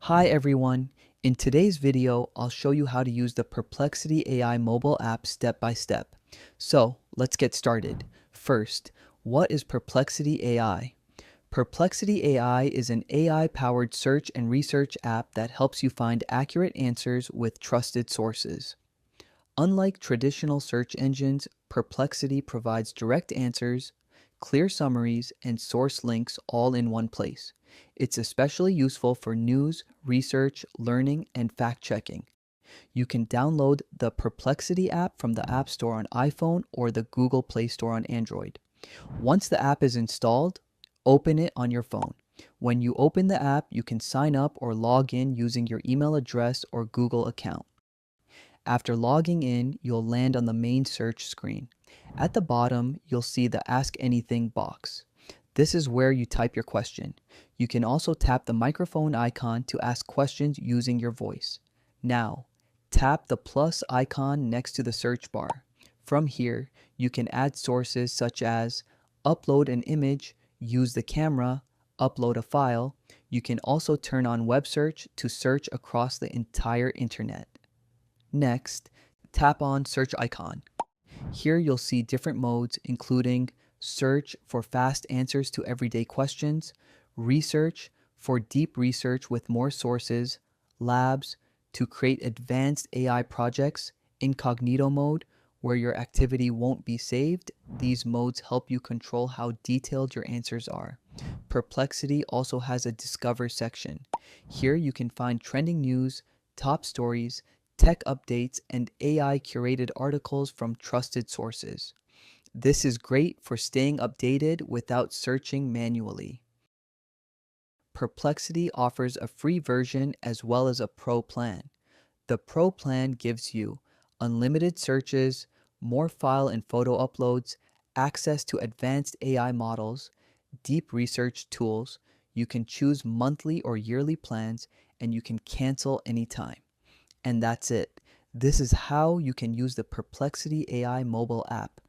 Hi everyone. In today's video, I'll show you how to use the Perplexity AI mobile app step by step. So let's get started. First, what is Perplexity AI? Perplexity AI is an AI-powered search and research app that helps you find accurate answers with trusted sources. Unlike traditional search engines, Perplexity provides direct answers, clear summaries, and source links all in one place. It's especially useful for news, research, learning, and fact checking. You can download the Perplexity app from the App Store on iPhone or the Google Play Store on Android. Once the app is installed, open it on your phone. When you open the app, you can sign up or log in using your email address or Google account. After logging in, you'll land on the main search screen. At the bottom, you'll see the Ask Anything box. This is where you type your question. You can also tap the microphone icon to ask questions using your voice. Now, tap the plus icon next to the search bar. From here, you can add sources such as upload an image, use the camera, upload a file. You can also turn on web search to search across the entire internet. Next, tap on search icon. Here you'll see different modes including search for fast answers to everyday questions, research for deep research with more sources, labs to create advanced AI projects, incognito mode where your activity won't be saved. These modes help you control how detailed your answers are. Perplexity also has a discover section. Here you can find trending news, top stories, tech updates, and AI curated articles from trusted sources. This is great for staying updated without searching manually. Perplexity offers a free version as well as a pro plan. The pro plan gives you unlimited searches, more file and photo uploads, access to advanced AI models, deep research tools. You can choose monthly or yearly plans, and you can cancel anytime. And that's it. This is how you can use the Perplexity AI mobile app.